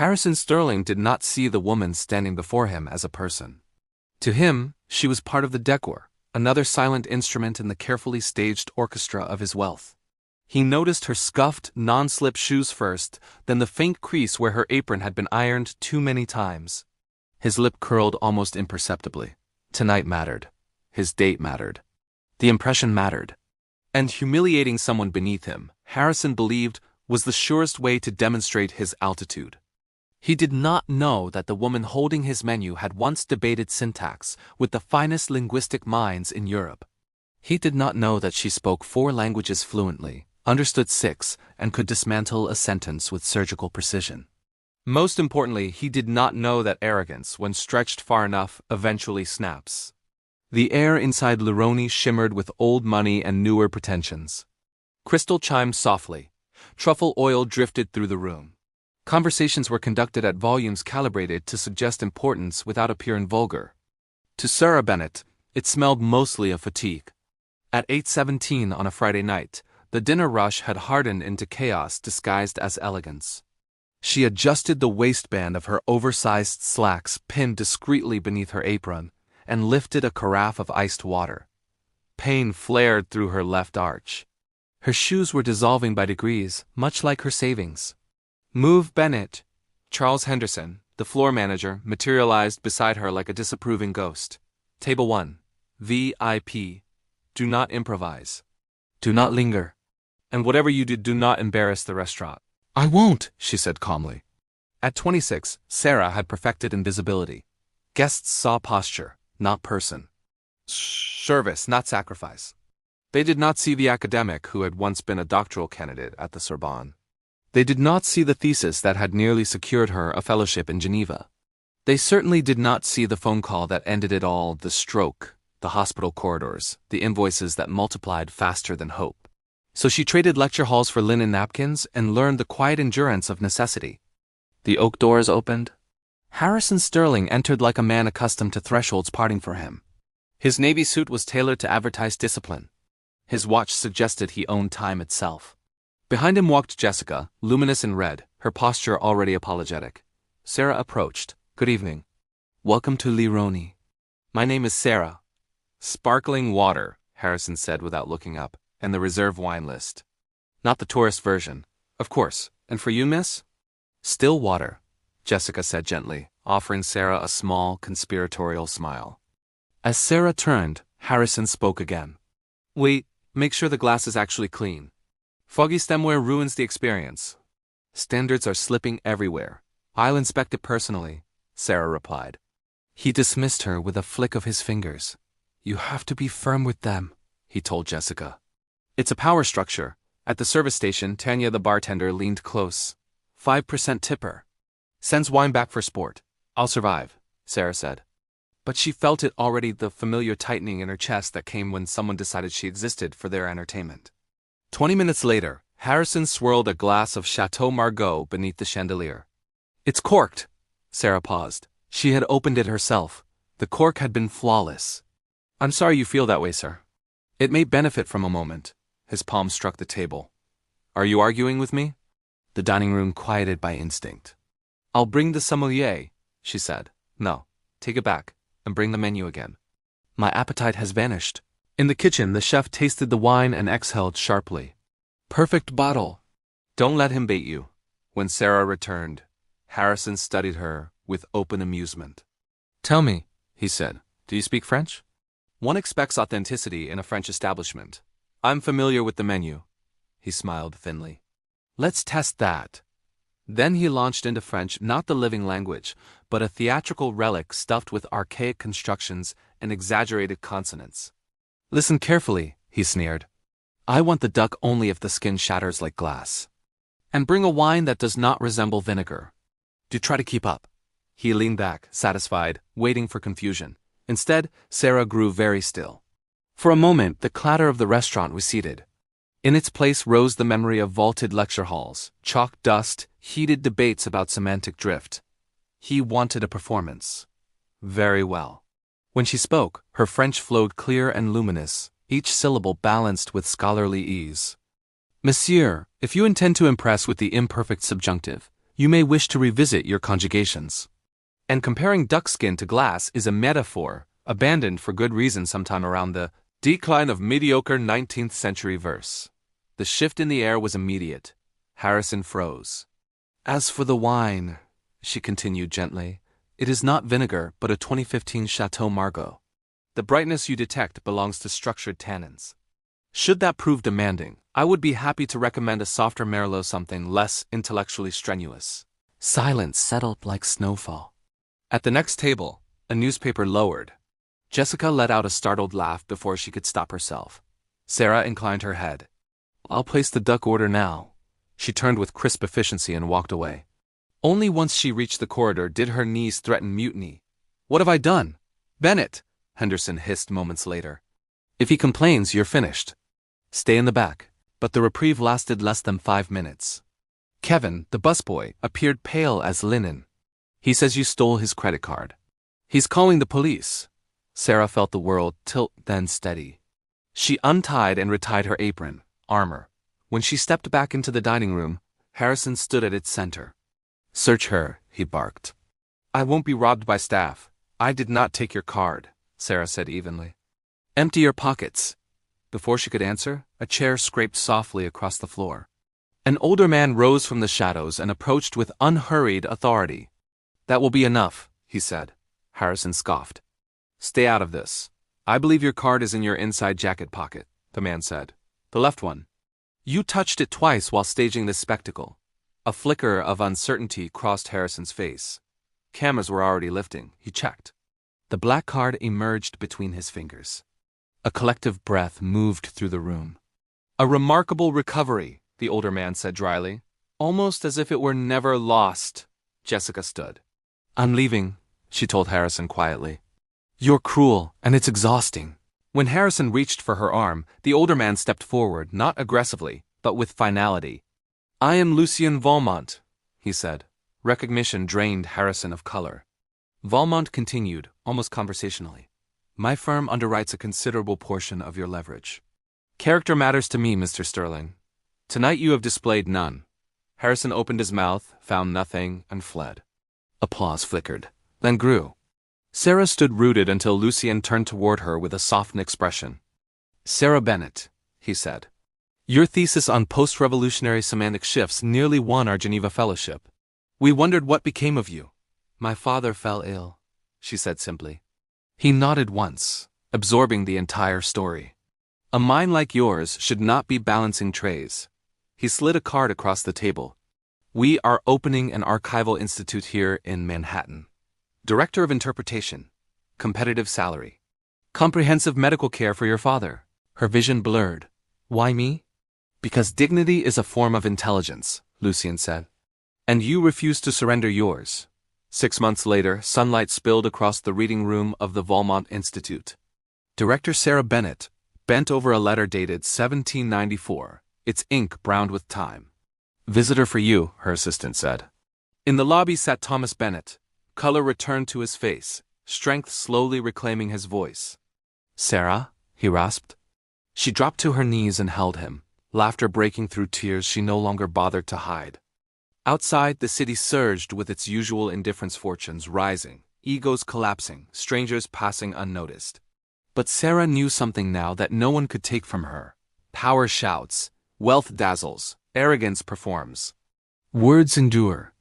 Harrison Sterling did not see the woman standing before him as a person. To him, she was part of the decor, another silent instrument in the carefully staged orchestra of his wealth. He noticed her scuffed, non-slip shoes first, then the faint crease where her apron had been ironed too many times. His lip curled almost imperceptibly. Tonight mattered. His date mattered. The impression mattered. And humiliating someone beneath him, Harrison believed, was the surest way to demonstrate his altitude. He did not know that the woman holding his menu had once debated syntax with the finest linguistic minds in Europe. He did not know that she spoke 4 languages fluently, understood 6, and could dismantle a sentence with surgical precision. Most importantly, he did not know that arrogance, when stretched far enough, eventually snaps. The air inside Lironi shimmered with old money and newer pretensions. Crystal chimed softly. Truffle oil drifted through the room. Conversations were conducted at volumes calibrated to suggest importance without appearing vulgar. To Sarah Bennett, it smelled mostly of fatigue. At 8:17 on a Friday night, the dinner rush had hardened into chaos disguised as elegance. She adjusted the waistband of her oversized slacks pinned discreetly beneath her apron and lifted a carafe of iced water. Pain flared through her left arch. Her shoes were dissolving by degrees, much like her savings. "Move, Bennett." Charles Henderson, the floor manager, materialized beside her like a disapproving ghost. "Table 1. VIP. Do not improvise. Do not linger. And whatever you do not embarrass the restaurant." "I won't," she said calmly. At 26, Sarah had perfected invisibility. Guests saw posture, not person. Service, not sacrifice. They did not see the academic who had once been a doctoral candidate at the Sorbonne. They did not see the thesis that had nearly secured her a fellowship in Geneva. They certainly did not see the phone call that ended it all, the stroke, the hospital corridors, the invoices that multiplied faster than hope. So she traded lecture halls for linen napkins and learned the quiet endurance of necessity. The oak doors opened. Harrison Sterling entered like a man accustomed to thresholds parting for him. His navy suit was tailored to advertise discipline. His watch suggested he owned time itself. Behind him walked Jessica, luminous in red, her posture already apologetic. Sarah approached. "Good evening. Welcome to Lironi. My name is Sarah." "Sparkling water," Harrison said without looking up, "and the reserve wine list. Not the tourist version. Of course. And for you, miss?" "Still water," Jessica said gently, offering Sarah a small, conspiratorial smile. As Sarah turned, Harrison spoke again. "Wait, make sure the glass is actually clean. Foggy stemware ruins the experience. Standards are slipping everywhere. I'll inspect it personally," Sarah replied. He dismissed her with a flick of his fingers. "You have to be firm with them," he told Jessica. "It's a power structure." At the service station, Tanya the bartender leaned close. 5% tipper. "Sends wine back for sport. I'll survive," Sarah said. But she felt it already, the familiar tightening in her chest that came when someone decided she existed for their entertainment. 20 minutes later, Harrison swirled a glass of Chateau Margaux beneath the chandelier. "It's corked." Sarah paused. She had opened it herself. The cork had been flawless. "I'm sorry you feel that way, sir. It may benefit from a moment." His palm struck the table. "Are you arguing with me?" The dining room quieted by instinct. "I'll bring the sommelier," she said. "No, take it back, and bring the menu again." "My appetite has vanished." In the kitchen, the chef tasted the wine and exhaled sharply. "Perfect bottle." "Don't let him bait you." When Sarah returned, Harrison studied her with open amusement. "Tell me," he said, "do you speak French?" "One expects authenticity in a French establishment. I'm familiar with the menu." He smiled thinly. "Let's test that." Then he launched into French, not the living language, but a theatrical relic stuffed with archaic constructions and exaggerated consonants. "Listen carefully," he sneered. "I want the duck only if the skin shatters like glass. And bring a wine that does not resemble vinegar. Do try to keep up." He leaned back, satisfied, waiting for confusion. Instead, Sarah grew very still. For a moment, the clatter of the restaurant receded. In its place rose the memory of vaulted lecture halls, chalk dust, heated debates about semantic drift. He wanted a performance. Very well. When she spoke, her French flowed clear and luminous, each syllable balanced with scholarly ease. "Monsieur, if you intend to impress with the imperfect subjunctive, you may wish to revisit your conjugations. And comparing duck skin to glass is a metaphor, abandoned for good reason sometime around the decline of mediocre 19th century verse. The shift in the air was immediate. Harrison froze. As for the wine, she continued gently, it is not vinegar but a 2015 Chateau Margaux. The brightness you detect belongs to structured tannins. Should that prove demanding, I would be happy to recommend a softer Merlot, something less intellectually strenuous. Silence settled like snowfall. At the next table, a newspaper lowered. Jessica let out a startled laugh before she could stop herself. Sarah inclined her head. I'll place the duck order now. She turned with crisp efficiency and walked away. Only once she reached the corridor did her knees threaten mutiny. What have I done? Bennett, Henderson hissed moments later. If he complains, you're finished. Stay in the back. But the reprieve lasted less than 5 minutes. Kevin, the busboy, appeared pale as linen. He says you stole his credit card. He's calling the police. Sarah felt the world tilt, then steady. She untied and retied her apron, armor. When she stepped back into the dining room, Harrison stood at its center. Search her, he barked. I won't be robbed by staff. I did not take your card, Sarah said evenly. Empty your pockets. Before she could answer, a chair scraped softly across the floor. An older man rose from the shadows and approached with unhurried authority. That will be enough, he said. Harrison scoffed. Stay out of this. I believe your card is in your inside jacket pocket, the man said. The left one. You touched it twice while staging this spectacle. A flicker of uncertainty crossed Harrison's face. Cameras were already lifting, he checked. The black card emerged between his fingers. A collective breath moved through the room. A remarkable recovery, the older man said dryly. Almost as if it were never lost. Jessica stood. I'm leaving, she told Harrison quietly. You're cruel, and it's exhausting. When Harrison reached for her arm, the older man stepped forward, not aggressively, but with finality. I am Lucien Valmont, he said. Recognition drained Harrison of color. Valmont continued, almost conversationally. My firm underwrites a considerable portion of your leverage. Character matters to me, Mr. Sterling. Tonight you have displayed none. Harrison opened his mouth, found nothing, and fled. Applause flickered, then grew. Sarah stood rooted until Lucien turned toward her with a softened expression. Sarah Bennett, he said. Your thesis on post-revolutionary semantic shifts nearly won our Geneva Fellowship. We wondered what became of you. My father fell ill, she said simply. He nodded once, absorbing the entire story. A mind like yours should not be balancing trays. He slid a card across the table. We are opening an archival institute here in Manhattan. Director of Interpretation. Competitive salary. Comprehensive medical care for your father. Her vision blurred. Why me? Because dignity is a form of intelligence, Lucien said. And you refuse to surrender yours. 6 months later, sunlight spilled across the reading room of the Valmont Institute. Director Sarah Bennett bent over a letter dated 1794, its ink browned with time. Visitor for you, her assistant said. In the lobby sat Thomas Bennett. Color returned to his face, strength slowly reclaiming his voice. Sarah, he rasped. She dropped to her knees and held him, laughter breaking through tears she no longer bothered to hide. Outside, the city surged with its usual indifference, fortunes rising, egos collapsing, strangers passing unnoticed. But Sarah knew something now that no one could take from her. Power shouts, wealth dazzles, arrogance performs. Words endure.